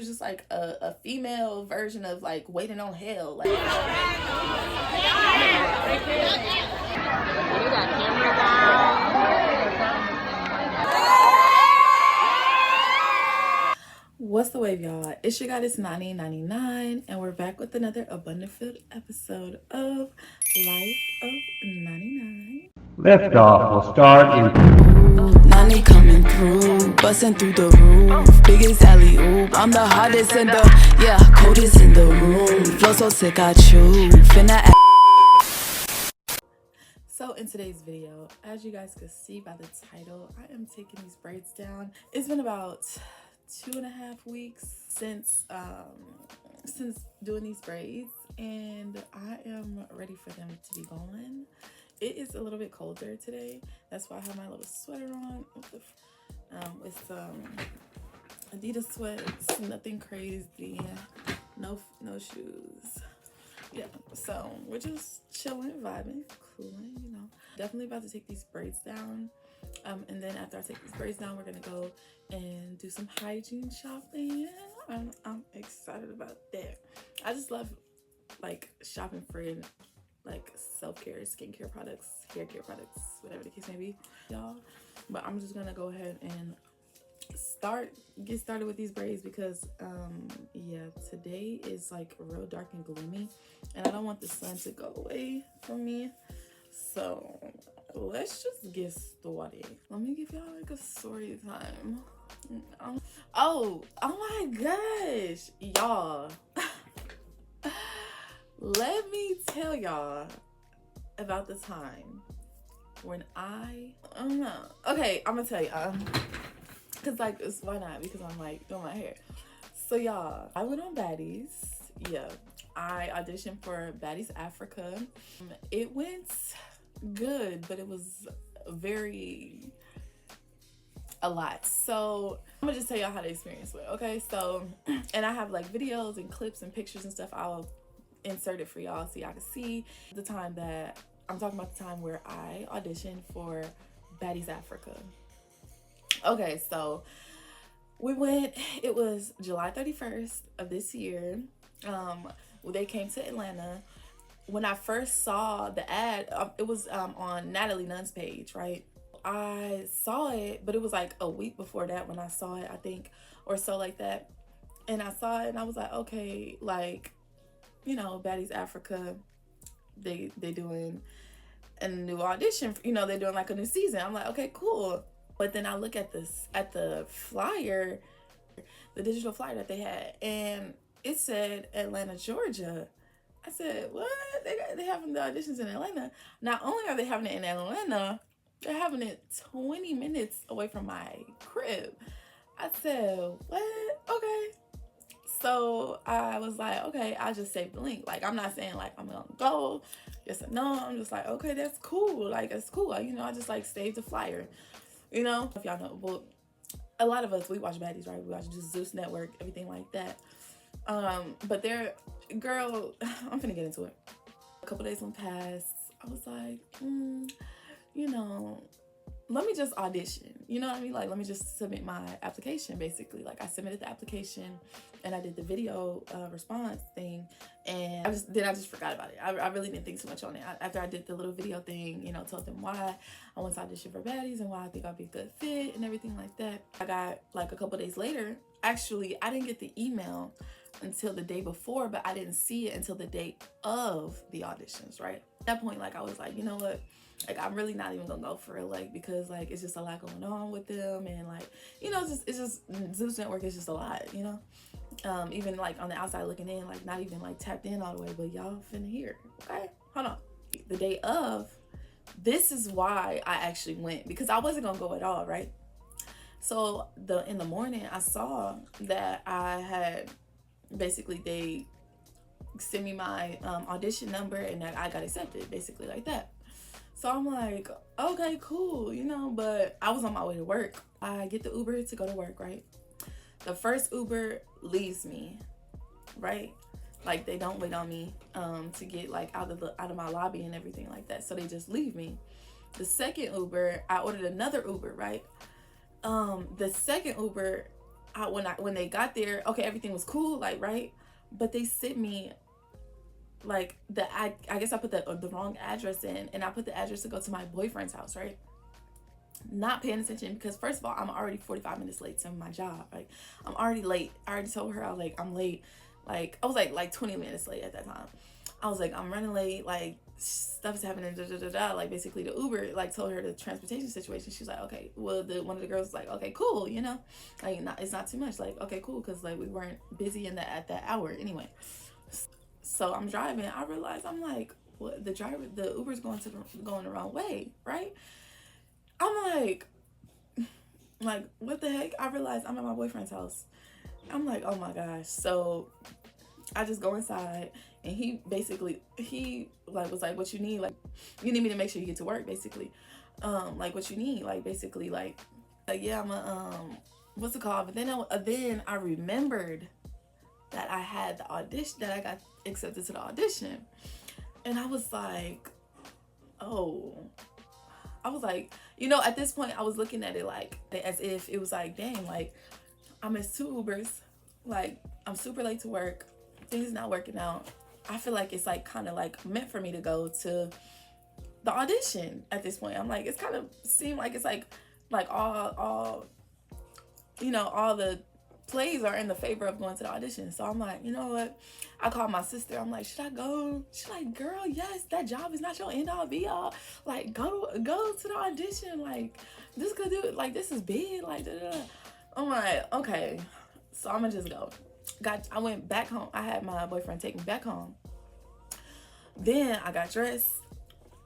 It's just like a female version of like Waiting on Hell. Like, what's the wave, y'all? It's your goddess 9099, and we're back with another abundant filled episode of Life of 99. Liftoff will start in 90 coming through, busting through the roof. Biggest alley oop, I'm the hottest in the, coldest in the room. Flow so sick, I chew. Finna. So in today's video, as you guys could see by the title, I am taking these braids down. It's been about 2.5 weeks since doing these braids, and I am ready for them to be gone. It is a little bit colder today. That's why I have my little sweater on with some Adidas sweats, nothing crazy, no shoes. Yeah, so we're just chilling, vibing, cooling, you know. Definitely about to take these braids down. And then after I take these braids down, we're gonna go and do some hygiene shopping. I'm excited about that. I just love like shopping for like self-care, skincare products, hair care products, whatever the case may be, y'all. But I'm just gonna go ahead and get started with these braids because yeah, today is like real dark and gloomy, and I don't want the sun to go away from me. So let's just get started. Let me give y'all like a story time. Oh my gosh, y'all. Let me tell y'all about the time when I don't know. Okay, I'm gonna tell y'all. Cause like, why not? Because I'm like doing my hair. So y'all, I went on Baddies. Yeah, I auditioned for Baddies Africa. It went good, but it was a lot. So I'm gonna just tell y'all how the experience went. Okay, so and I have like videos and clips and pictures and stuff. I'll insert it for y'all so y'all can see the time that I'm talking about. The time where I auditioned for Baddies Africa. Okay, so we went, it was July 31st of this year. They came to Atlanta. When I first saw the ad, it was on Natalie Nunn's page, right? I saw it, but it was like a week before that when I saw it, I think, or so like that. And I saw it and I was like, okay, like, you know, Baddies Africa, they doing a new audition, you know, they're doing like a new season. I'm like, okay, cool. But then I look at the flyer, the digital flyer that they had, and it said Atlanta, Georgia. I said, what? They having the auditions in Atlanta. Not only are they having it in Atlanta, they're having it 20 minutes away from my crib. I said, what? Okay. So I was like, okay, I'll just save the link. Like, I'm not saying like I'm gonna go, yes or no. I'm just like, okay, that's cool. Like, that's cool. You know, I just like saved the flyer. You know, if y'all know, but a lot of us, we watch Baddies, right? We watch just ZEUS Network, everything like that. But girl, I'm finna get into it. A couple days went past. I was like, you know, let me just audition. You know what I mean? Like, let me just submit my application, basically. Like, I submitted the application and I did the video response thing, and I just forgot about it. I really didn't think too much on it. After I did the little video thing, you know, told them why I want to audition for Baddies and why I think I'll be a good fit and everything like that. I got like a couple days later. Actually, I didn't get the email until the day before, but I didn't see it until the day of the auditions, right? At that point, like, I was like, you know what? Like, I'm really not even gonna go for it, like, because like it's just a lot going on with them, and like, you know, it's just ZEUS Network is just a lot, you know. Even like on the outside looking in, like not even like tapped in all the way, but y'all finna hear. Okay, hold on. The day of, this is why I actually went, because I wasn't gonna go at all, right? So in the morning, I saw that I had basically, they sent me my audition number and that I got accepted, basically like that. So I'm like, okay, cool, you know, but I was on my way to work. I get the Uber to go to work, right? The first Uber leaves me, right? Like, they don't wait on me to get like out of my lobby and everything like that. So they just leave me. The second Uber, I ordered another Uber, right? The second Uber when they got there, okay, everything was cool, like, right, but they sent me like I guess I put the wrong address in, and I put the address to go to my boyfriend's house, right? Not paying attention, because first of all, I'm already 45 minutes late to my job. Like, I'm already late. I already told her I was like, I'm late. Like, I was like 20 minutes late at that time. I was like, I'm running late, like stuff's happening, like basically the Uber like told her the transportation situation. She's like, okay, well, one of the girls was like, okay, cool, you know, like, it's not too much, like, okay, cool, because like we weren't busy at that hour anyway. So I'm driving, I realize, I'm like, what, the Uber's going the wrong way, right? I'm like, what the heck? I realized I'm at my boyfriend's house. I'm like, oh my gosh. So I just go inside, and he like was like, what you need? Like, you need me to make sure you get to work, basically. Like, what you need? Like, basically, like yeah, I'm what's it called? But then I remembered that I had the audition, that I got accepted to the audition, and I was like, oh. I was like, you know, at this point, I was looking at it like as if it was like, dang, like, I missed 2 Ubers, like, I'm super late to work, things not working out. I feel like it's like kind of like meant for me to go to the audition at this point. I'm like, it's kind of seemed like it's like all you know, all the plays are in the favor of going to the audition. So I'm like, you know what? I called my sister. I'm like, should I go? She's like, girl, yes, that job is not your end all be all. Like, go to the audition. Like, this could do it. Like, this is big. Like, da, da, da. I'm like, okay. So I'm gonna just go. I went back home. I had my boyfriend take me back home. Then I got dressed.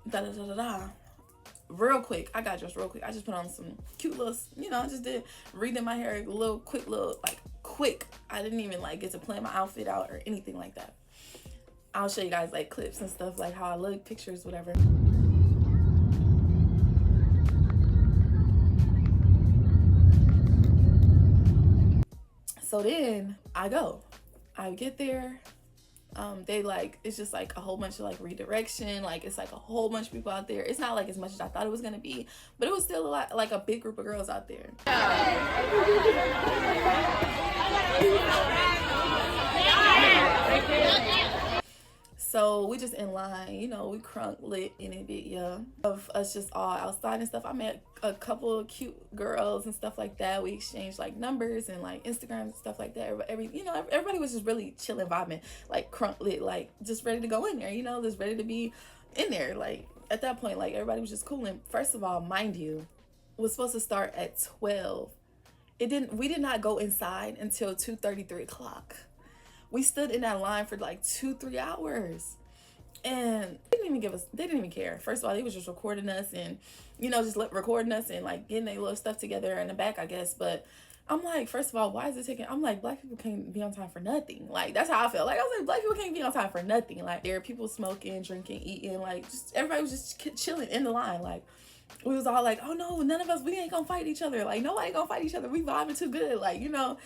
Da da da da da. Real quick, I got dressed real quick. I just put on some cute little, you know, I just did redid my hair, quick. I didn't even like get to plan my outfit out or anything like that. I'll show you guys like clips and stuff, like how I look, pictures, whatever. So then I get there. They like, it's just like a whole bunch of like redirection, like it's like a whole bunch of people out there. It's not like as much as I thought it was gonna be, but it was still a lot, like a big group of girls out there. So we just in line, you know, we crunk lit in a bit, yeah, of us just all outside and stuff. I met a couple of cute girls and stuff like that. We exchanged like numbers and like Instagrams and stuff like that. Everybody was just really chilling, vibing, like crunk lit, like just ready to go in there, you know, just ready to be in there. Like at that point, like everybody was just cool. And first of all, mind you, it was supposed to start at 12. We did not go inside until 2:30, 3 o'clock. We stood in that line for like 2-3 hours, and they didn't even care. First of all, they was just recording us and, you know, just recording us and like getting their little stuff together in the back, I guess. But I'm like, first of all, why is it taking? I'm like, black people can't be on time for nothing. Like, that's how I felt. Like, I was like, black people can't be on time for nothing. Like, there are people smoking, drinking, eating, like, just everybody was just chilling in the line. Like, we was all like, oh no, none of us, we ain't gonna fight each other. Like, nobody gonna fight each other. We vibing too good. Like, you know,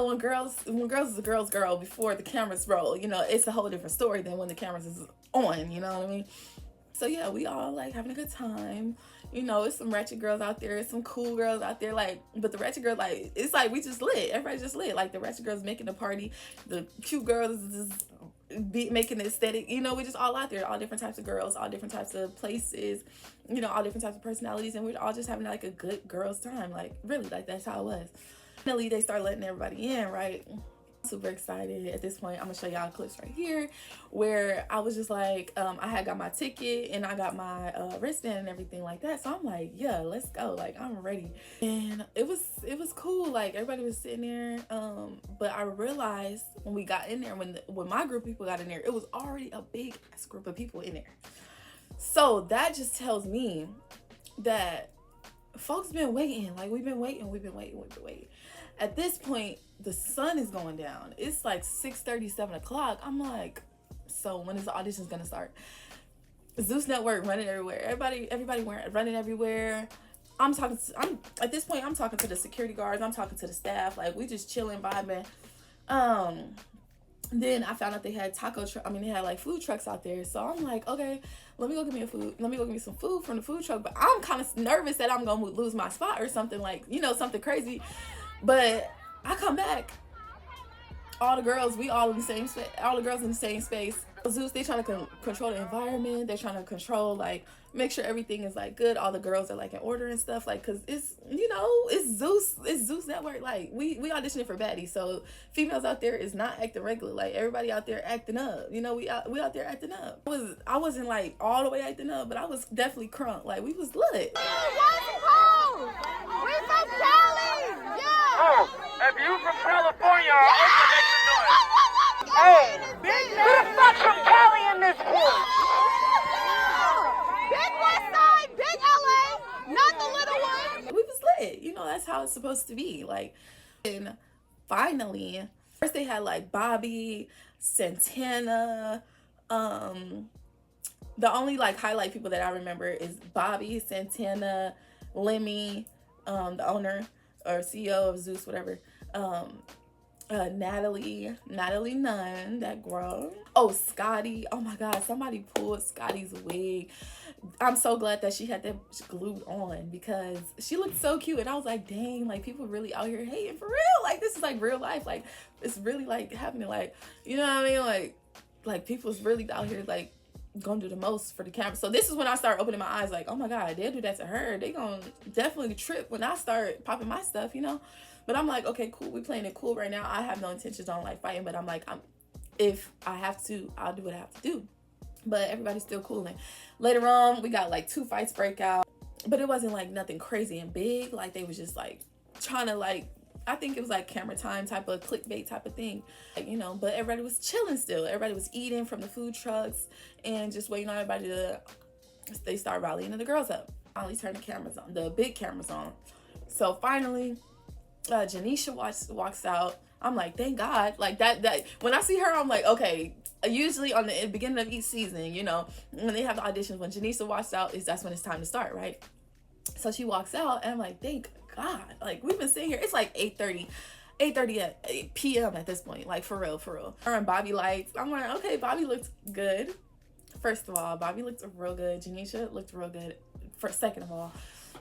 when girls is a girl's girl before the cameras roll, you know, it's a whole different story than when the cameras is on, you know what I mean? So yeah, we all like having a good time. You know, it's some ratchet girls out there, some cool girls out there, like, but the ratchet girls, like, it's like we just lit. Everybody just lit. Like, the ratchet girls making the party, the cute girls just making the aesthetic. You know, we just all out there, all different types of girls, all different types of places, you know, all different types of personalities, and we're all just having like a good girls' time. Like, really, like, that's how it was. Finally, they start letting everybody in, right? Super excited. At this point, I'm gonna show y'all clips right here where I was just like, I had got my ticket and I got my wristband and everything like that. So I'm like, yeah, let's go. Like, I'm ready. And it was cool. Like, everybody was sitting there. But I realized when we got in there, when my group of people got in there, it was already a big ass group of people in there. So that just tells me that folks been waiting. Like, we've been waiting. At this point, the sun is going down. It's like 6:30, 7 o'clock. I'm like, so when is the auditions gonna start? ZEUS Network running everywhere. Everybody running everywhere. At this point, I'm talking to the security guards. I'm talking to the staff. Like, we just chilling, vibing. Then I found out they had they had like food trucks out there. So I'm like, okay, let me go get me some food from the food truck. But I'm kind of nervous that I'm gonna lose my spot or something, like, you know, something crazy. But I come back, all the girls, we all in the same space, all the girls in the same space. Zeus, they trying to control the environment. They're trying to control, like, make sure everything is like good. All the girls are like in order and stuff, like, cause it's, you know, it's Zeus Network. Like, we auditioning for baddies, so females out there is not acting regular. Like, everybody out there acting up. You know, we out there acting up. I wasn't like all the way acting up, but I was definitely crunk. Like, we was lit. Oh, if you from California, make some noise. Hey, who the fuck's from Cali in this pool? Big West Side, big LA, not the little one. We was lit. You know, that's how it's supposed to be. Like, and finally, first they had like Bobby, Santana. The only like highlight people that I remember is Bobby, Santana, Lemmy, the owner or CEO of Zeus, whatever. Natalie Nunn, that girl. Oh, Scotty. Oh my God, somebody pulled Scotty's wig. I'm so glad that she had that glued on because she looked so cute. And I was like, dang, like people really out here hating for real. Like this is like real life. Like it's really like happening. Like, you know what I mean? Like people's really out here like gonna do the most for the camera. So this is when I start opening my eyes like, oh my God, they'll do that to her. They gonna definitely trip when I start popping my stuff, you know? But I'm like, okay, cool. We playing it cool right now. I have no intentions on like fighting, but I'm like, if I have to, I'll do what I have to do. But everybody's still cooling. Later on, we got like 2 fights break out, but it wasn't like nothing crazy and big. Like they was just like trying to like, I think it was like camera time type of clickbait type of thing, like, you know, but everybody was chilling still. Everybody was eating from the food trucks and just waiting on everybody to, they start rallying the girls up. Finally turn the cameras on, the big cameras on. So finally, Janisha walks out. I'm like, thank God. Like that when I see her, I'm like, okay. Usually on the beginning of each season, you know, when they have the auditions, when Janisha walks out, that's when it's time to start, right? So she walks out, and I'm like, thank God. Like we've been sitting here. It's like 8:30 p.m. at this point. Like for real. Her and Bobby lights. I'm like, okay, Bobby looked good. First of all, Bobby looked real good. Janisha looked real good. Second of all,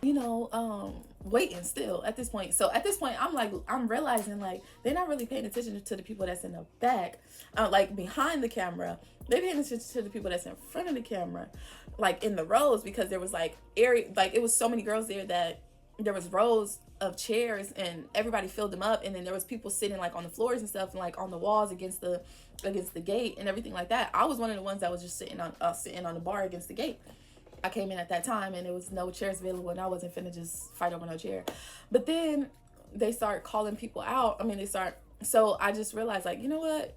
you know, waiting still at this point. So at this point, I'm realizing like they're not really paying attention to the people that's in the back, like behind the camera. They're paying attention to the people that's in front of the camera, like in the rows, because there was like it was so many girls there that there was rows of chairs and everybody filled them up, and then there was people sitting like on the floors and stuff and like on the walls against the gate and everything like that. I was one of the ones that was just sitting on the bar against the gate. I came in at that time and there was no chairs available and I wasn't finna just fight over no chair. But then they start calling people out. So I just realized like, you know what?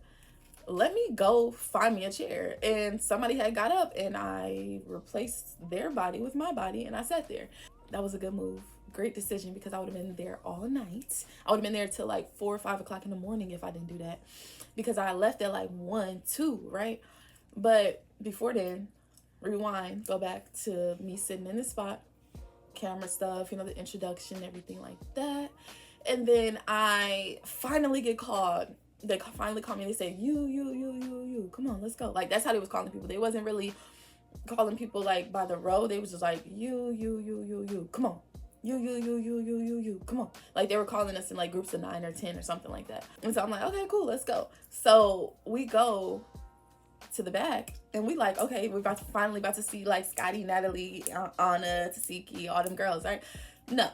Let me go find me a chair. And somebody had got up and I replaced their body with my body and I sat there. That was a good move. Great decision, because I would have been there all night. I would have been there till like 4 or 5 o'clock in the morning if I didn't do that, because I left at like 1, 2, right? But before then, rewind, go back to me sitting in the spot, camera stuff, you know, the introduction, everything like that. And then I finally get called. They finally called me and they say, you, come on, let's go. Like, that's how they was calling people. They wasn't really calling people like by the row. They was just like, you, come on. You, come on. Like, they were calling us in like groups of 9 or 10 or something like that. And so I'm like, okay, cool, let's go. So we go to the back and we like, okay, we're finally about to see like Scotty, Natalie, Anna, Tasiki, all them girls, right? No,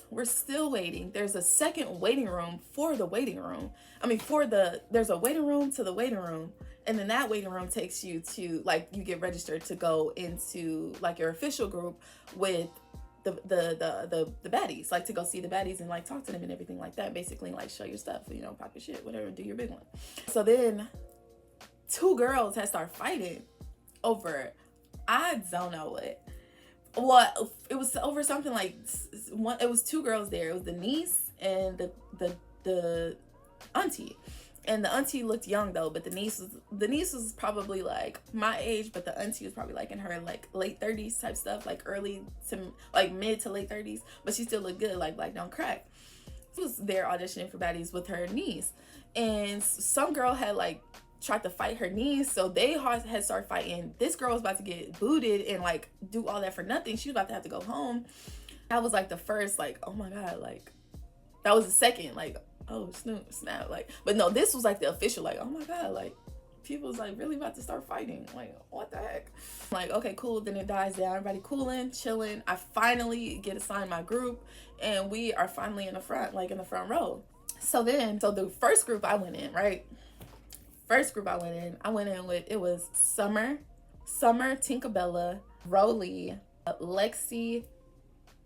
we're still waiting. There's a second waiting room for the waiting room. There's a waiting room to the waiting room, and then that waiting room takes you to like, you get registered to go into like your official group with the baddies, like to go see the baddies and like talk to them and everything like that, basically like show your stuff, you know, pop your shit, whatever, do your big one. So then 2 girls had started fighting over, I don't know what it was, over something like one. It was 2 girls there. It was the niece and the auntie. And the auntie looked young though, but the niece was probably like my age, but the auntie was probably like in her like late 30s type stuff, like early to like mid to late 30s, but she still looked good, like black don't crack. She was there auditioning for baddies with her niece, and some girl had like tried to fight her niece, so they had started fighting. This girl was about to get booted and like do all that for nothing. She was about to have to go home. I was like the first, like, oh my God, like That was the second, like, oh, snap. Like, but no, this was like the official, like, oh my God, like, people's like really about to start fighting. Like, what the heck? Like, okay, cool. Then it dies down. Everybody cooling, chilling. I finally get assigned my group, and we are finally in the front, like in the front row. So the first group I went in, right? I went in with, it was Summer, Tinkerbella, Rolly, Lexi,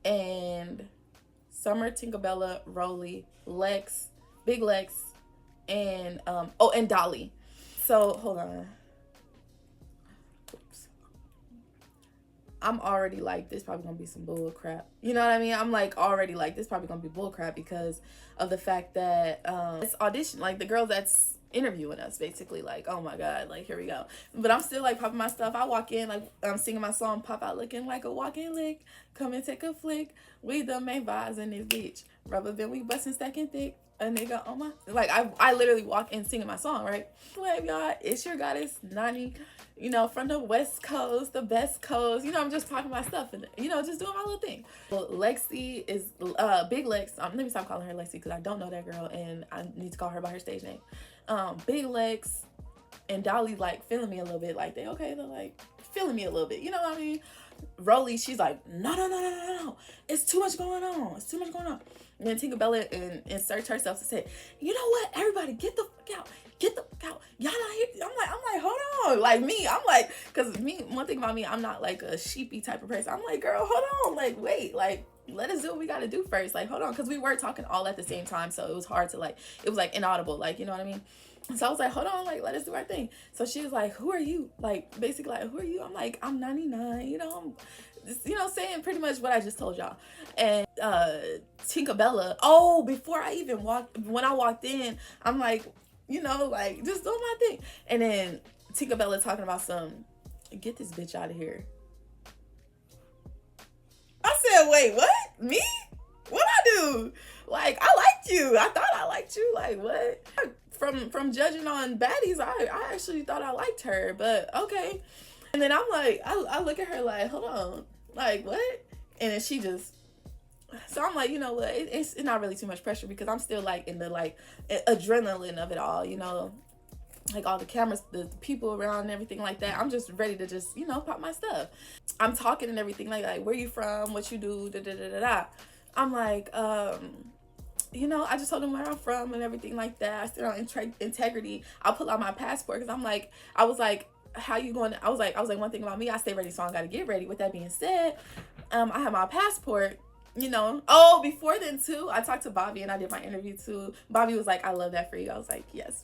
and Summer, Tinkerbella, Rolly, Lex, Big Lex, and and Dolly. So hold on. Oops. I'm already like, this probably gonna be some bull crap. You know what I mean? I'm like already like, this probably gonna be bull crap because of the fact that it's audition, like the girl that's interviewing us basically, like, oh my God, like here we go. But I'm still like popping my stuff. I walk in, like I'm singing my song, pop out looking like a walking lick, come and take a flick, we the main vibes in this bitch, rubber band, we bustin' stacking thick, a nigga on my, like I literally walk in singing my song, right? Hey y'all, it's your goddess Nani, you know, from the West Coast, the best coast, you know, I'm just popping my stuff and, you know, just doing my little thing. Well, Lexi is Big Lex, let me stop calling her Lexi because I don't know that girl and I need to call her by her stage name. Big Lex and Dolly like feeling me a little bit, like they're like feeling me a little bit, you know what I mean? Rolly, she's like, no, it's too much going on, and then Tinkerbella inserts herself to say, you know what, everybody get the fuck out, y'all not here. I'm like, hold on, like me, I'm like, because me, one thing about me, I'm not like a sheepy type of person. I'm like, girl, hold on, like wait, like let us do what we got to do first, like hold on, because we were talking all at the same time, so it was hard to like, it was like inaudible, like, you know what I mean? So I was like, hold on, like let us do our thing. So she was like, who are you? Like basically like, who are you? I'm like, I'm 99, you know, I'm saying pretty much what I just told y'all. And Tinkerbella, before I even when I walked in, I'm like, you know, like just doing my thing. And then Tinkerbella talking about get this bitch out of here. I said, wait, what? Me? What I do? Like, I liked you. I thought I liked you. Like, what? From judging on Baddies, I actually thought I liked her, but okay. And then I'm like, I look at her like, hold on, like what? And then she just, so I'm like, you know what? It's not really too much pressure because I'm still like in the like adrenaline of it all, you know, like all the cameras, the people around and everything like that. I'm just ready to just, you know, pop my stuff. I'm talking and everything like where you from, what you do, I'm like, you know, I just told them where I'm from and everything like that. I stood on integrity. I'll pull out my passport because I'm like, I was like, how you going? I was like, one thing about me, I stay ready, so I gotta get ready. With that being said, I have my passport, you know. Oh, before then too, I talked to Bobby and I did my interview too. Bobby was like, I love that for you. I was like, yes.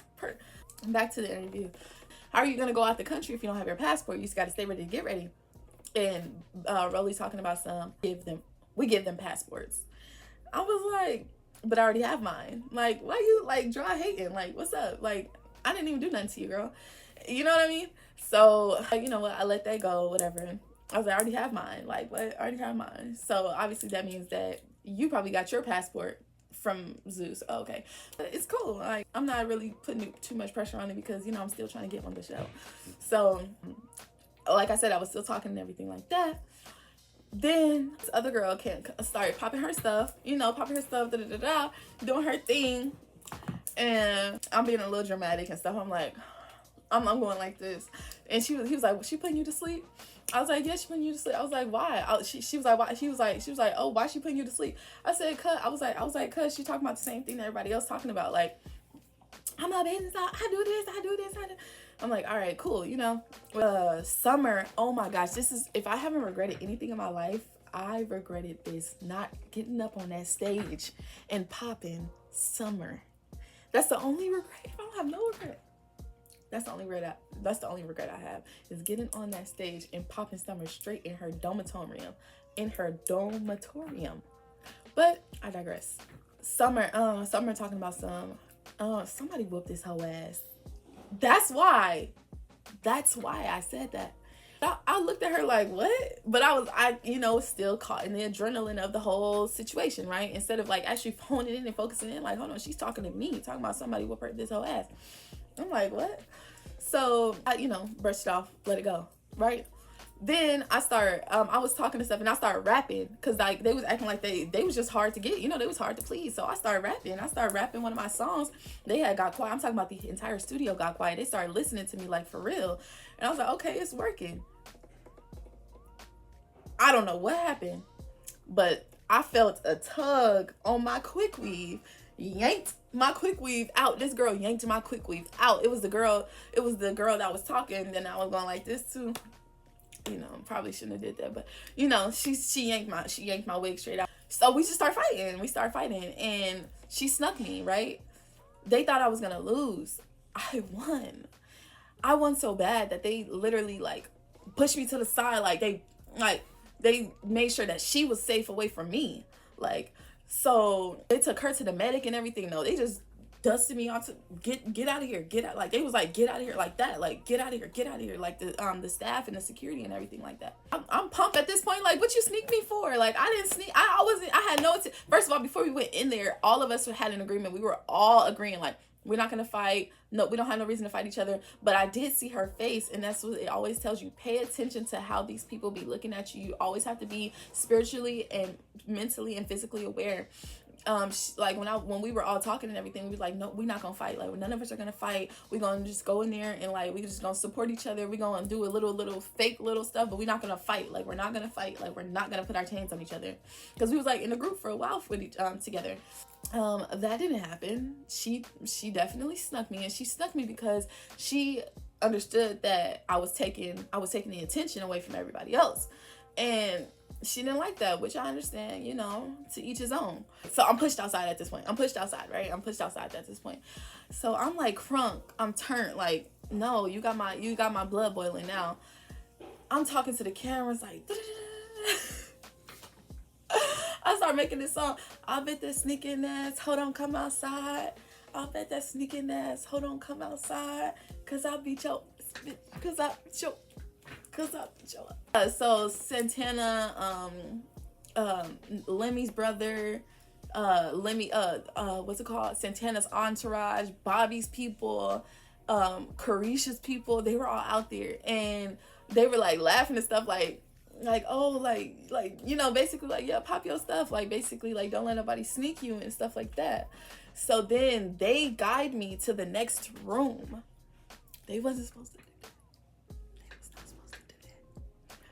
Back to the interview. How are you gonna go out the country if you don't have your passport? You just gotta stay ready to get ready. And Rolly's talking about we give them passports. I was like, but I already have mine. Like, why you like dry hating? Like, what's up? Like, I didn't even do nothing to you, girl. You know what I mean? So, you know what? I let that go, whatever. I was like, I already have mine. Like, what? I already have mine. So, obviously, that means that you probably got your passport from ZEUS. Oh, okay. But it's cool. Like, I'm not really putting too much pressure on it because, you know, I'm still trying to get on the show. So, like I said, I was still talking and everything like that. Then this other girl started popping her stuff, you know, doing her thing. And I'm being a little dramatic and stuff. I'm like, I'm going like this. And he was like, was she putting you to sleep? I was like, yeah, she putting you to sleep. I was like, why? She was like, why? She was like, oh, why she putting you to sleep? I said, cause cause she talking about the same thing that everybody else talking about. Like, I'm not business. I do this. I'm like, all right, cool, you know. Summer, oh my gosh, this is, if I haven't regretted anything in my life, I regretted this, not getting up on that stage and popping Summer. That's the only regret. I don't have no regret. That's the only regret I have is getting on that stage and popping Summer straight in her dormitorium. But I digress. Summer talking about somebody whooped this whole ass. That's why I said that. I looked at her like, what? But I you know, still caught in the adrenaline of the whole situation, right? Instead of like actually honing in and focusing in, like, hold on, she's talking to me, talking about somebody whooped her this whole ass. I'm like, what? So I, you know, brushed it off, let it go, right? then I started, I was talking to stuff and I started rapping because like they was acting like they was just hard to get, you know, they was hard to please. So I started rapping one of my songs. They had got quiet. I'm talking about the entire studio got quiet. They started listening to me like for real. And I was like, okay, it's working. I don't know what happened, but I felt a tug on my quick weave, yanked my quick weave out. This girl yanked my quick weave out. It was the girl that was talking, and then I was going like this too. You know, probably shouldn't have did that, but you know, she yanked my wig straight out. So we just started fighting. We started fighting, and she snuck me, right? They thought I was gonna lose. I won so bad that they literally like pushed me to the side. Like they made sure that she was safe away from me. Like, so they took her to the medic and everything. No, they just dusted me off to get out of here, get out. Like they was like, get out of here, like that, like get out of here, like the staff and the security and everything like that. I'm pumped at this point. Like, what you sneak me for? Like, I didn't sneak. I had no. First of all, before we went in there, all of us had an agreement. We were all agreeing like, we're not gonna fight. No, we don't have no reason to fight each other. But I did see her face, and that's what it always tells you. Pay attention to how these people be looking at you. You always have to be spiritually and mentally and physically aware. Like when we were all talking and everything, we was like, no, we're not gonna fight. Like, none of us are gonna fight. We're gonna just go in there and like we just gonna support each other. We're gonna do a little fake little stuff, but we're not gonna fight. Like, we're not gonna fight. Like, we're not gonna put our hands on each other, because we was like in a group for a while together. That didn't happen. She definitely snuck me, and she snuck me because she understood that I was taking the attention away from everybody else, and she didn't like that, which I understand, you know, to each his own. So I'm pushed outside at this point. I'm pushed outside, right? I'm pushed outside at this point. So I'm like crunk. I'm turned. Like, no, you got my blood boiling now. I'm talking to the cameras like, I start making this song. I bet that sneaking ass, hold on, come outside. I bet that sneaking ass, hold on, come outside. Cause I beat your. So Santana, Lemmy's brother, what's it called? Santana's entourage, Bobby's people, Carisha's people, they were all out there, and they were like laughing and stuff, like oh, like you know, basically like, yeah, pop your stuff, like basically like don't let nobody sneak you and stuff like that. So then they guide me to the next room. They wasn't supposed to do that. They was not supposed to do that.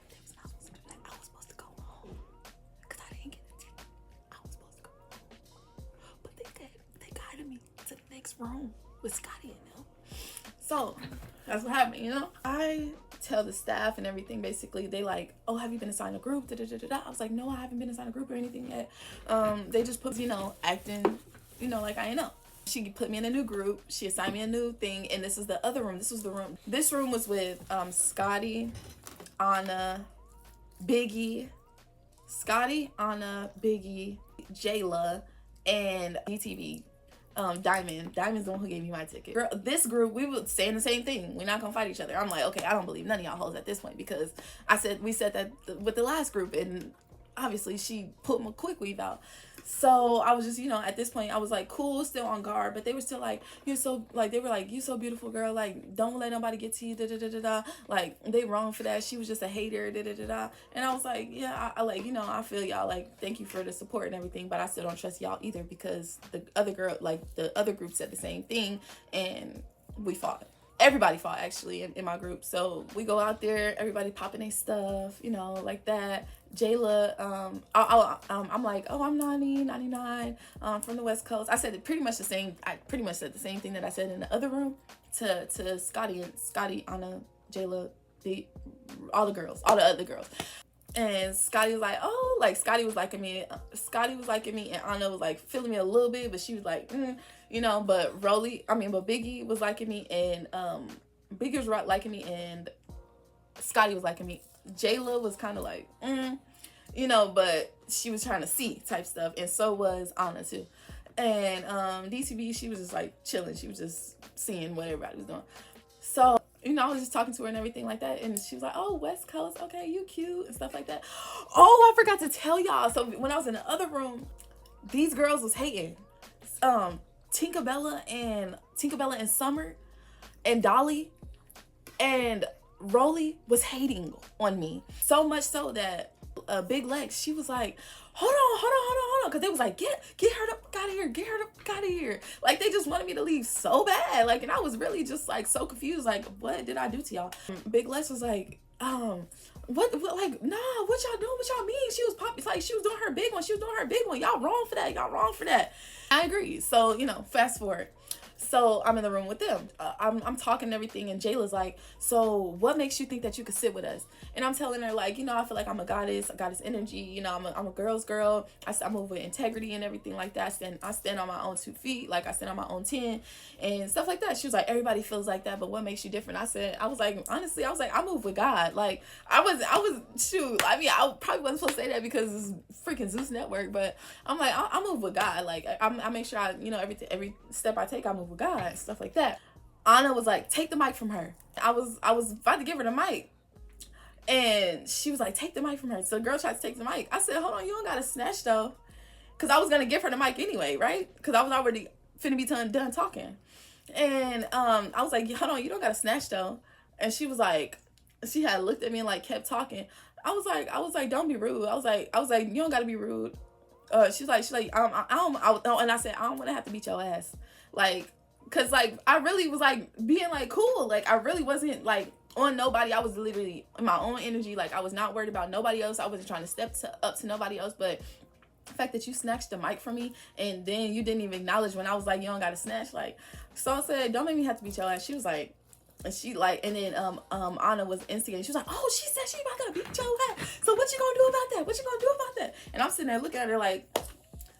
They was not supposed to do that. I was supposed to go home because I didn't get the ticket. I was supposed to go home, but they guided me to the next room with Scotty and them. So that's what happened, you know. I tell the staff and everything, basically they like, oh, have you been assigned a group? I was like, no, I haven't been assigned a group or anything yet. They just put, you know, acting, you know, like I ain't know. She put me in a new group. She assigned me a new thing, and this is the other room. This was the room. This room was with Scotty, Anna, Biggie, Jayla, and DTV. Diamond's the one who gave me my ticket. Girl, this group, we were saying the same thing. We're not gonna fight each other. I'm like, okay, I don't believe none of y'all hoes at this point, because we said that with the last group, and obviously she put my quick weave out. So I was just, you know, at this point I was like cool, still on guard, but they were still like, you're so, like, they were like, you so beautiful, girl, like, don't let nobody get to you, like, they wrong for that, she was just a hater, and I was like, yeah, I like, you know, I feel y'all, like, thank you for the support and everything, but I still don't trust y'all either, because the other girl, like, the other group said the same thing, and we fought. Everybody fought, actually, in my group. So we go out there, everybody popping their stuff, you know, like that. Jayla, I'm like, oh, I'm 99, from the West Coast. I said pretty much the same. I pretty much said the same thing that I said in the other room to Scotty, Anna, Jayla, all the other girls. And Scotty was like, oh, like Scotty was liking me, and Anna was like feeling me a little bit, but she was like, you know, but Biggie was liking me, and Biggie was liking me, and Scotty was liking me. Jayla was kind of like, you know, but she was trying to see type stuff, and so was Anna too. And DTV, she was just like chilling. She was just seeing what everybody was doing. So, you know, I was just talking to her and everything like that, and she was like, oh, West Coast, okay, you cute, and stuff like that. Oh, I forgot to tell y'all. So when I was in the other room, these girls was hating. Tinkerbella and Summer and Dolly, and Rolly was hating on me so much so that Big Lex, she was like, hold on, because they was like, get her up out of here, get her up out of here. Like, they just wanted me to leave so bad. Like, and I was really just like so confused, like, what did I do to y'all? Big Lex was like, what like, nah, what y'all doing? What y'all mean? She was popping, like, she was doing her big one, y'all wrong for that. I agree. So, you know, fast forward. So I'm in the room with them. I'm talking and everything, and Jayla's like, so what makes you think that you could sit with us? And I'm telling her, like, you know, I feel like I'm a goddess energy. You know, I'm a girl's girl. I move with integrity and everything like that. I stand on my own 2 feet. Like, I stand on my own 10 and stuff like that. She was like, everybody feels like that, but what makes you different? I was like, honestly, I move with God. Like, shoot. I mean, I probably wasn't supposed to say that because it's freaking ZEUS Network, but I'm like, I move with God. Like, I make sure I, you know, every step I take, I move with God, stuff like that. Anna was like, take the mic from her. I was about to give her the mic, and she was like, take the mic from her. So the girl tried to take the mic. I said, hold on, you don't gotta snatch though, because I was gonna give her the mic anyway, right? Because I was already finna be done talking. And I was like, hold on, you don't gotta snatch though. And she was like, she had looked at me and like kept talking. I was like, don't be rude. I was like, you don't gotta be rude. She's like, I don't, and I said, I don't want to have to beat your ass, like, cause like I really was like being like cool, like I really wasn't like on nobody. I was literally in my own energy. Like, I was not worried about nobody else. I wasn't trying to step up to nobody else. But the fact that you snatched the mic from me and then you didn't even acknowledge when I was like, you don't gotta snatch, like, so I said, don't make me have to beat your ass. She was like, and she like, and then Anna was instigating. She was like, oh, she said she about to beat your ass, so what you gonna do about that? And I'm sitting there looking at her like,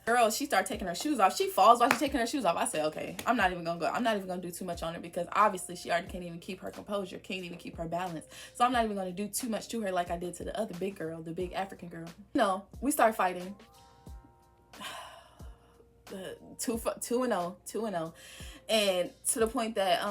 girl, she started taking her shoes off. She falls while she's taking her shoes off. I said, okay, I'm not even gonna do too much on her, because obviously she already can't even keep her composure, can't even keep her balance. So I'm not even gonna do too much to her like I did to the other big girl, the big African girl. No, we start fighting. 2-0, and to the point that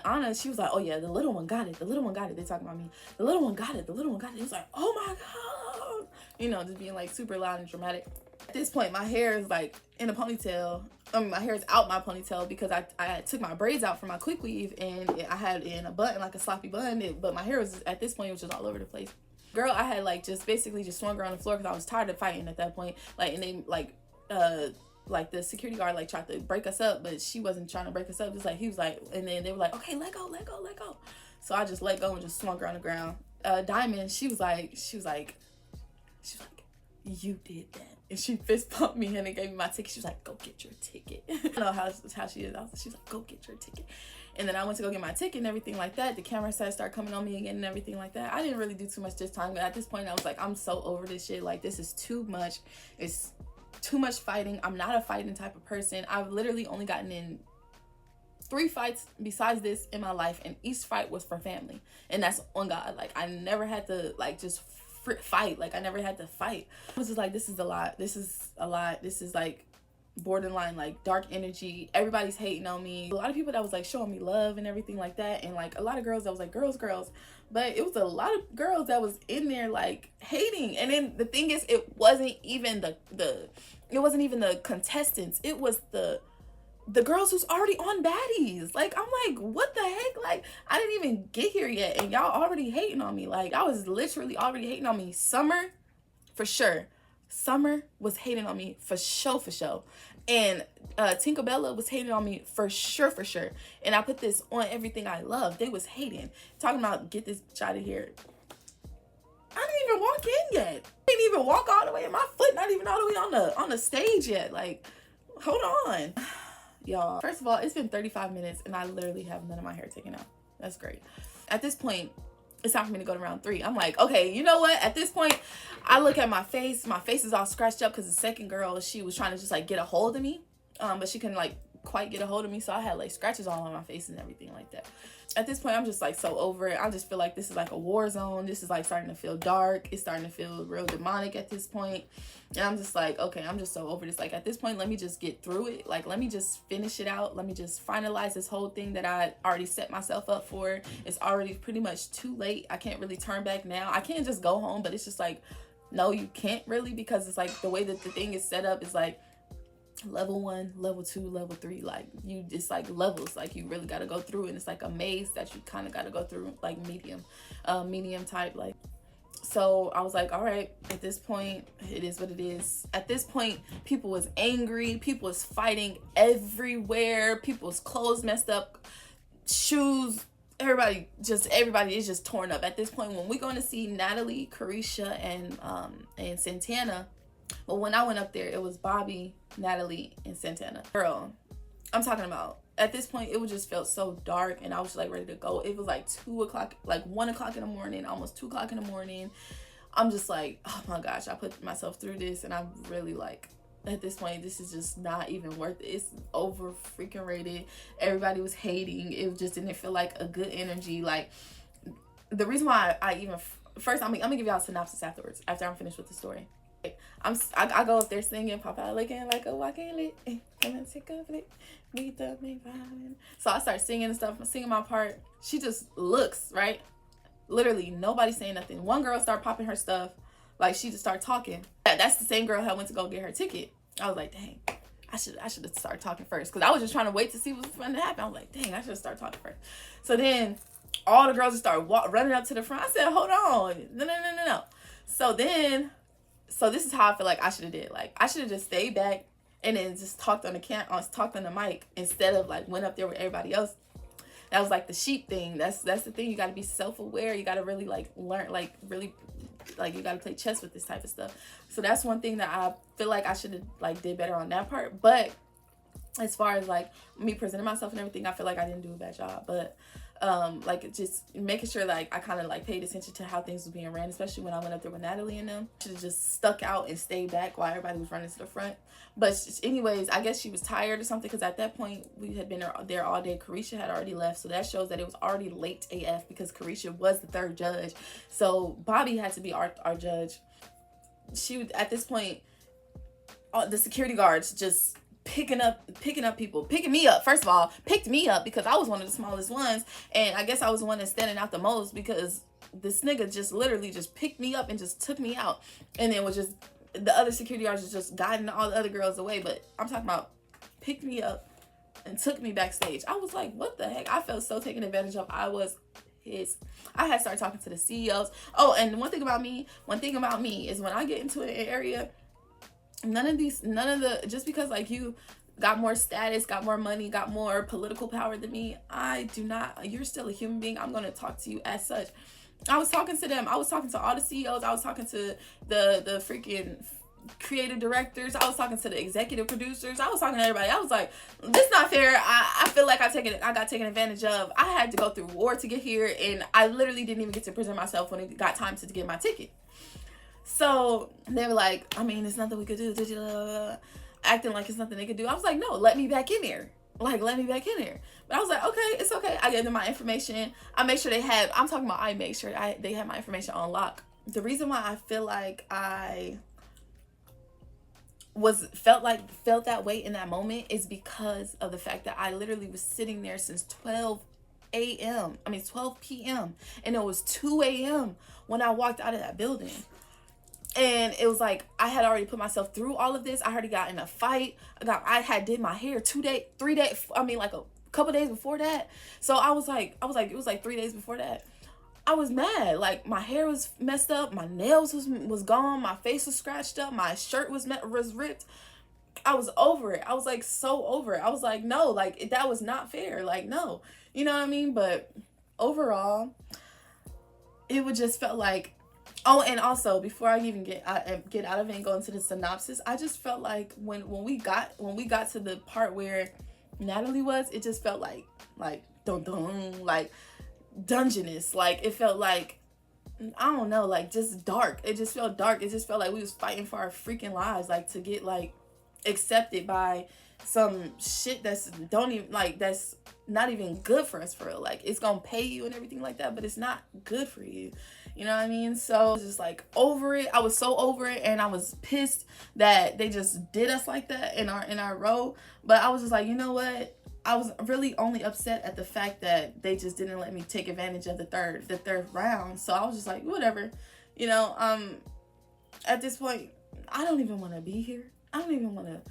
Anna, she was like, oh yeah, the little one got it. They're talking about me. The little one got it. It was like, oh my god, you know, just being like super loud and dramatic. At this point, my hair is like in a ponytail. I mean, my hair is out my ponytail because I took my braids out for my quick weave, and I had it in a bun, like a sloppy bun. But my hair was, at this point, it was just all over the place. Girl, I had like just basically just swung her on the floor because I was tired of fighting at that point. Like, and they like the security guard like tried to break us up, but she wasn't trying to break us up. Just like, he was like, and then they were like, okay, let go. So I just let go and just swung her on the ground. Diamond, she was like, you did that. And she fist bumped me and they gave me my ticket. She was like, go get your ticket. I don't know how she is. She was like, go get your ticket. And then I went to go get my ticket and everything like that. The camera started coming on me again and everything like that. I didn't really do too much this time, but at this point I was like, I'm so over this shit. Like, this is too much. It's too much fighting. I'm not a fighting type of person. I've literally only gotten in 3 fights besides this in my life, and each fight was for family, and that's on God. Like, I never had to like just fight. Like, I never had to fight. I was just like, this is a lot. This is like borderline like dark energy. Everybody's hating on me. A lot of people that was like showing me love and everything like that, and like a lot of girls that was like girls, but it was a lot of girls that was in there like hating. And then the thing is, it wasn't even the contestants. It was the girls who's already on Baddies. Like, I'm like, what the heck? Like, I didn't even get here yet and y'all already hating on me. Like, I was literally already hating on me. Summer, for sure. Summer was hating on me for sure. And Tinkerbella was hating on me for sure. And I put this on everything I love. They was hating, talking about, get this out of here. I didn't even walk in yet. I didn't even walk all the way, and my foot not even all the way on the stage yet. Like, hold on, y'all. First of all, it's been 35 minutes and I literally have none of my hair taken out. That's great. At this point, it's time for me to go to round 3. I'm like, okay, you know what? At this point, I look at my face. My face is all scratched up because the second girl, she was trying to just like get a hold of me, but she couldn't like quite get a hold of me. So I had like scratches all on my face and everything like that. At this point, I'm just like so over it. I just feel like this is like a war zone. This is like starting to feel dark. It's starting to feel real demonic at this point. And I'm just like, okay, I'm just so over this. Like, at this point, let me just get through it. Like, let me just finish it out. Let me just finalize this whole thing that I already set myself up for. It's already pretty much too late. I can't really turn back now. I can't just go home, but it's just like, no, you can't really, because it's like the way that the thing is set up is like, level 1, level 2, level 3. Like you, it's like levels. Like you really got to go through, and it's like a maze that you kind of got to go through, like medium type. Like, so I was like, all right, at this point, it is what it is. At this point, people was angry, people was fighting everywhere, people's clothes messed up, shoes, everybody is just torn up. At this point, when we're going to see Natalie, Carisha, and Santana, but when I went up there, it was Bobby, Natalie, and Santana. Girl, I'm talking about, at this point, it would just felt so dark, and I was just like ready to go. It was like 2 o'clock, like 1 o'clock in the morning, almost 2 o'clock in the morning. I'm just like, oh my gosh, I put myself through this, and I'm really like, at this point, this is just not even worth it. It's over freaking rated. Everybody was hating. It just didn't feel like a good energy. Like, the reason why I even, first, I'm gonna give y'all a synopsis afterwards, after I'm finished with the story. I go up there singing, pop out looking like a walking lit, come and take a flick, meet the main vibe. So I start singing and stuff. I'm singing my part. She just looks, right? Literally, nobody saying nothing. One girl started popping her stuff, like she just started talking. That's the same girl who went to go get her ticket. I was like, dang, I should have started talking first, because I was just trying to wait to see what was going to happen. I was like, dang, I should have started talking first. So then all the girls just started running up to the front. I said, hold on, no. So this is how I feel like I should have did. Like, I should have just stayed back and then just talked on the mic, instead of like went up there with everybody else. That was like the sheep thing. That's the thing. You got to be self-aware. You got to really like learn, like really, like you got to play chess with this type of stuff. So that's one thing that I feel like I should have like did better on that part. But as far as like me presenting myself and everything, I feel like I didn't do a bad job. But like just making sure like I kind of like paid attention to how things was being ran, especially when I went up there with Natalie and them. Should have just stuck out and stayed back while everybody was running to the front. But anyways, I guess she was tired or something, because at that point we had been there all day. Carisha had already left, so that shows that it was already late AF, because Carisha was the third judge, so Bobby had to be our judge. She would, at this point, the security guards just picking me up. First of all, picked me up because I was one of the smallest ones, and I guess I was the one that's standing out the most, because this nigga just literally just picked me up and just took me out, and then was just, the other security guards was just guiding all the other girls away. But I'm talking about picked me up and took me backstage. I was like, what the heck? I felt so taken advantage of. I was pissed. I had started talking to the CEOs. Oh, and one thing about me is when I get into an area, none of the, just because like you got more status, got more money, got more political power than me, I do not, you're still a human being. I'm going to talk to you as such. I was talking to them. I was talking to all the CEOs. I was talking to the freaking creative directors. I was talking to the executive producers. I was talking to everybody. I was like, this is not fair. I feel like I got taken advantage of. I had to go through war to get here, and I literally didn't even get to present myself when it got time to get my ticket. So they were like, I mean, there's nothing we could do. Acting like it's nothing they could do. I was like, no, let me back in there. Like, let me back in there. But I was like, okay, it's okay. I gave them my information. I make sure they had, I'm talking about I make sure they had my information on lock. The reason why I feel like I felt that way in that moment is because of the fact that I literally was sitting there since 12 p.m. And it was 2 a.m. when I walked out of that building. And it was like, I had already put myself through all of this. I already got in a fight. I had did my hair 3 days, like a couple days before that. So I was like, it was like 3 days before that. I was mad. Like, my hair was messed up. My nails was gone. My face was scratched up. My shirt was ripped. I was over it. I was like, so over it. I was like, no, like, that was not fair. Like, no, you know what I mean? But overall, it would just felt like, oh, and also before I even get out of it and go into the synopsis, I just felt like when we got to the part where Natalie was, it just felt like dun dun, like dungeonous. Like, it felt like, I don't know, like just dark. It just felt dark. It just felt like we was fighting for our freaking lives, like to get like accepted by some shit that's not even good for us, for real. Like, it's gonna pay you and everything like that, but it's not good for you. You know what I mean? So I was just like over it. I was so over it, and I was pissed that they just did us like that in our row. But I was just like, you know what? I was really only upset at the fact that they just didn't let me take advantage of the third round. So I was just like, whatever. You know, at this point, I don't even want to be here. I don't even want to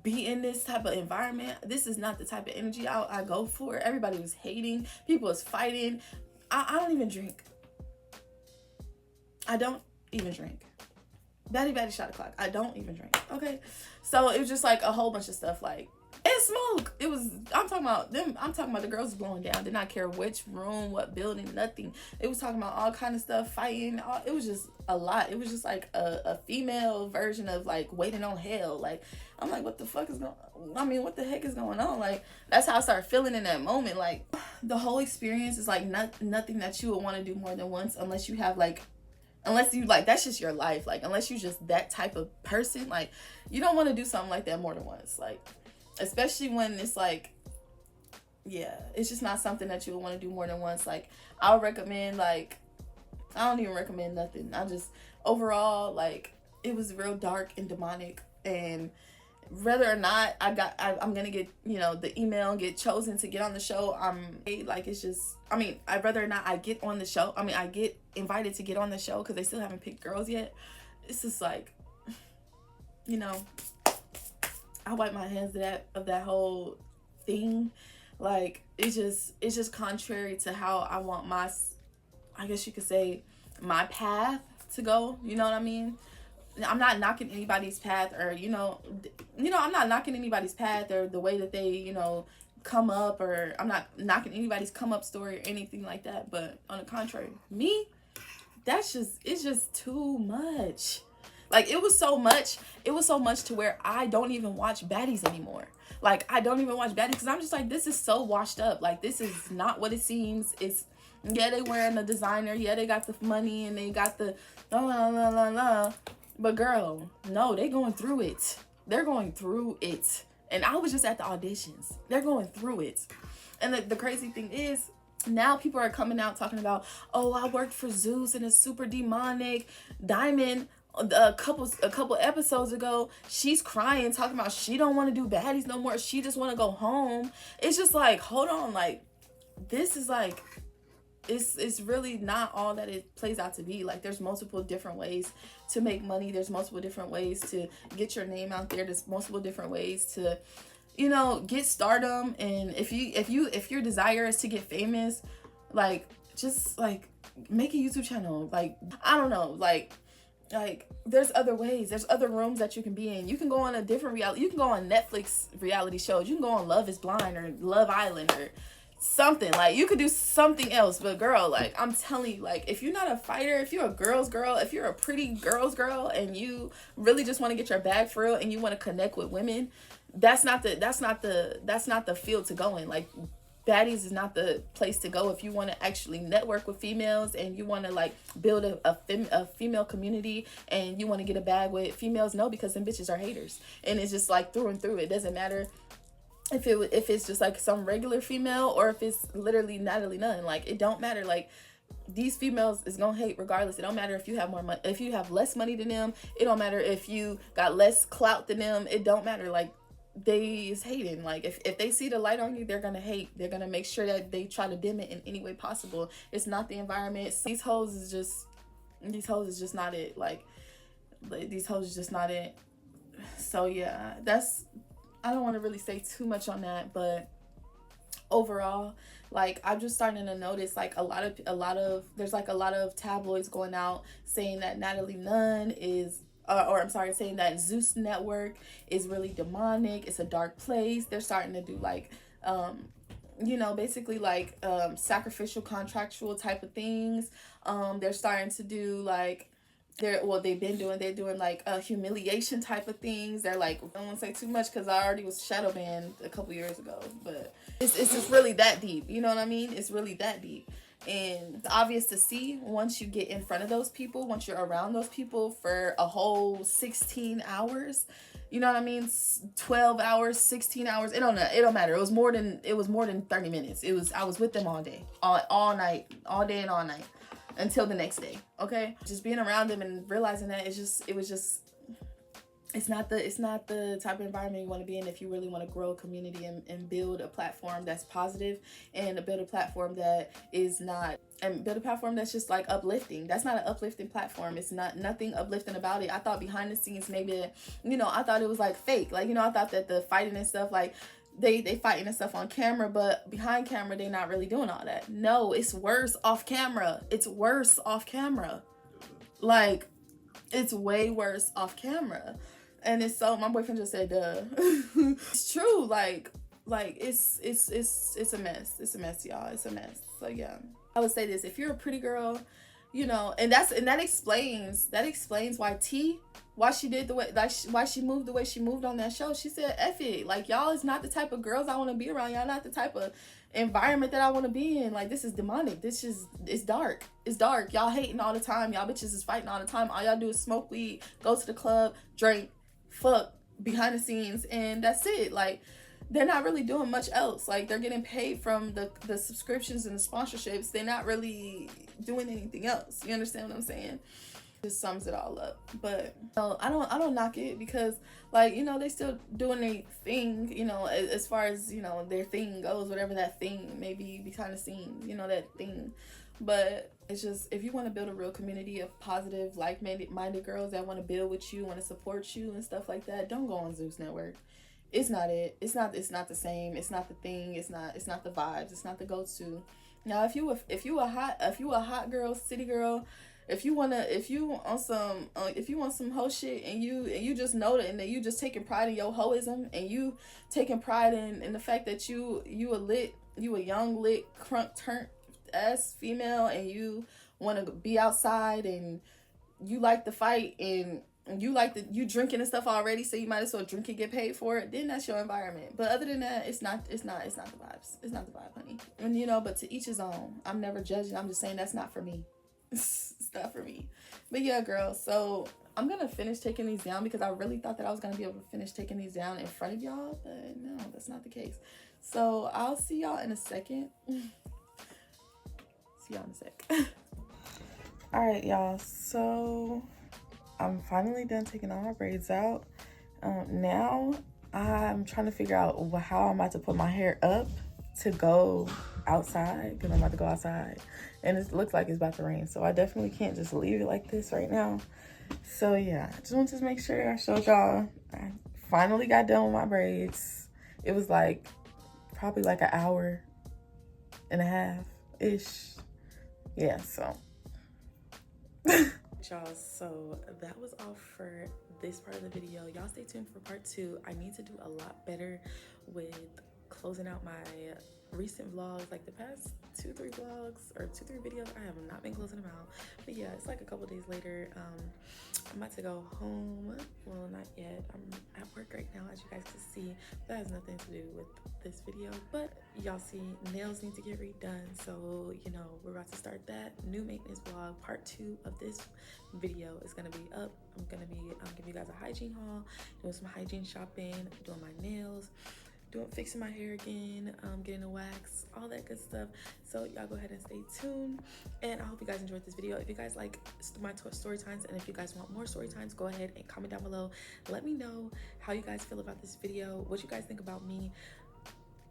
be in this type of environment. This is not the type of energy I go for. Everybody was hating. People was fighting. I don't even drink. I don't even drink. Baddie shot o'clock. I don't even drink. Okay. So it was just like a whole bunch of stuff, like, and smoke. It was, I'm talking about the girls was blowing down. Did not care which room, what building, nothing. It was talking about all kind of stuff, fighting. It was just a lot. It was just like a female version of like Waiting on Hell. Like, I'm like, what the fuck is going on? I mean, what the heck is going on? Like, that's how I started feeling in that moment. Like, the whole experience is like nothing that you would want to do more than once, unless you have like, unless you like, that's just your life. Like, unless you just that type of person, like, you don't want to do something like that more than once. Like, especially when it's like, yeah, it's just not something that you would want to do more than once. Like, I would recommend, like, I don't even recommend nothing. I just, overall, like, it was real dark and demonic. And whether or not I'm gonna get, you know, the email, get chosen to get on the show, like, it's just, I mean, whether or not I get on the show, I mean, I get invited to get on the show because they still haven't picked girls yet. It's just like, you know, I wipe my hands of that whole thing. Like, it's just contrary to how I want my, I guess you could say, my path to go. You know what I mean? I'm not knocking anybody's path, or you know, I'm not knocking anybody's path or the way that they, you know, come up, or I'm not knocking anybody's come up story or anything like that. But on the contrary, me, it's just too much. Like, it was so much to where I don't even watch Baddies anymore. Like, I don't even watch Baddies because I'm just like, this is so washed up. Like, this is not what it seems. It's, yeah, they wearing a designer. Yeah, they got the money and they got the But girl, no, they going through it. They're going through it. And I was just at the auditions. They're going through it. And the crazy thing is, now people are coming out talking about, oh, I worked for Zeus and it's super demonic. Diamond, a couple episodes ago, she's crying, talking about she don't want to do Baddies no more. She just want to go home. It's just like, hold on, like, this is like, it's really not all that it plays out to be. Like, there's multiple different ways to make money. There's multiple different ways to get your name out there. There's multiple different ways to, you know, get stardom. And if your desire is to get famous, like, just like make a YouTube channel. Like, I don't know, like there's other ways. There's other rooms that you can be in. You can go on a different reality. You can go on Netflix reality shows. You can go on Love is Blind or Love Island or something. Like, you could do something else. But girl, like, I'm telling you, like, if you're not a fighter, if you're a girl's girl, if you're a pretty girl's girl and you really just want to get your bag for real and you want to connect with women, that's not the field to go in. Like, Baddies is not the place to go if you want to actually network with females and you want to like build a female community and you want to get a bag with females. No, because them bitches are haters, and it's just like through and through. It doesn't matter if it's just like some regular female or if it's literally Natalie Nunn. Like, it don't matter. Like, these females is gonna hate regardless. It don't matter if you have more money, if you have less money than them. It don't matter if you got less clout than them. It don't matter. Like, they is hating. Like, if they see the light on you, they're gonna hate. They're gonna make sure that they try to dim it in any way possible. It's not the environment. These hoes is just not it. Like these hoes is just not it. So yeah, I don't want to really say too much on that, but overall, like, I'm just starting to notice like there's like a lot of tabloids going out saying that Natalie Nunn is saying that ZEUS Network is really demonic. It's a dark place. They're starting to do like, you know, basically like sacrificial contractual type of things. They're starting to do like, they're doing like humiliation type of things. They're like, I don't want to say too much because I already was shadow banned a couple years ago, but it's just really that deep. You know what I mean? It's really that deep. And it's obvious to see once you get in front of those people, once you're around those people for a whole 16 hours, you know what I mean? 12 hours, 16 hours. It don't matter. It was more than 30 minutes. I was with them all day, all night, all day and all night until the next day. Okay. Just being around them and realizing that it was just, it's not the type of environment you want to be in if you really want to grow a community and build a platform that's positive, and build a platform that is not, and build a platform that's just like uplifting. That's not an uplifting platform. It's not, nothing uplifting about it. I thought behind the scenes, maybe, you know, I thought it was like fake, like, you know, I thought that the fighting and stuff, like they fighting and stuff on camera, but behind camera they not really doing all that. No, it's worse off camera. It's worse off camera. Like, it's way worse off camera. And it's so, my boyfriend just said, duh. It's true. Like it's a mess. It's a mess, y'all. It's a mess. So yeah, I would say this: if you're a pretty girl, you know, and that explains why she did the way, like, why she moved the way she moved on that show. She said, F it. Like, y'all is not the type of girls I want to be around. Y'all not the type of environment that I want to be in. Like, this is demonic. This is, it's dark. It's dark. Y'all hating all the time. Y'all bitches is fighting all the time. All y'all do is smoke weed, go to the club, drink, fuck behind the scenes, and that's it. Like, they're not really doing much else. Like, they're getting paid from the subscriptions and the sponsorships. They're not really doing anything else. You understand what I'm saying? Just sums it all up. But no, I don't knock it, because, like, you know, they still doing their thing, you know, as far as, you know, their thing goes, whatever that thing may be behind the scenes, you know, that thing. But it's just, if you want to build a real community of positive, like-minded girls that want to build with you, want to support you and stuff like that, don't go on ZEUS Network. It's not it. It's not the same. It's not the thing. It's not the vibes. It's not the go-to. Now, if you a hot girl, city girl, if you want some hoe shit, and you just know that, and that you just taking pride in your hoism, and you taking pride in the fact that you a young lit crunk turnt ass female, and you want to be outside, and you like to fight, and you drinking and stuff already, so you might as well drink and get paid for it, then that's your environment. But other than that, it's not the vibes. It's not the vibe, honey. And, you know, but to each his own. I'm never judging. I'm just saying that's not for me. It's not for me. But yeah, girl, so I'm gonna finish taking these down, because I really thought that I was gonna be able to finish taking these down in front of y'all, but no, that's not the case. So I'll see y'all in a second. See y'all in a sec. All right, y'all, so I'm finally done taking all my braids out. Now I'm trying to figure out how I'm about to put my hair up to go outside, because I'm about to go outside, and it looks like it's about to rain, so I definitely can't just leave it like this right now. So yeah, I just wanted to make sure I showed y'all I finally got done with my braids. It was like probably like an hour and a half ish. Yeah, so y'all, so that was all for this part of the video. Y'all stay tuned for part 2. I need to do a lot better with closing out my recent vlogs, like the past 2-3 vlogs or 2-3 videos. I have not been closing them out, but yeah, it's like a couple days later. I'm about to go home. Well, not yet. I'm at work right now, as you guys can see. That has nothing to do with this video, but y'all see, nails need to get redone, so you know, we're about to start that new maintenance vlog. Part 2 of this video is gonna be up. I'm gonna be giving you guys a hygiene haul, doing some hygiene shopping, doing my nails, fixing my hair again, getting a wax, all that good stuff. So y'all go ahead and stay tuned, and I hope you guys enjoyed this video. If you guys like my story times, and if you guys want more story times, go ahead and comment down below. Let me know how you guys feel about this video, what you guys think about me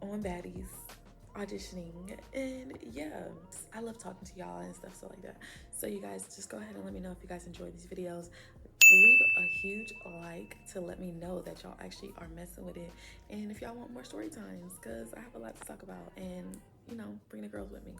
on Baddies auditioning, and yeah, I love talking to y'all and stuff, so like that. So you guys just go ahead and let me know if you guys enjoy these videos. Leave a huge like to let me know that y'all actually are messing with it, and if y'all want more story times, because I have a lot to talk about, and you know, bring the girls with me.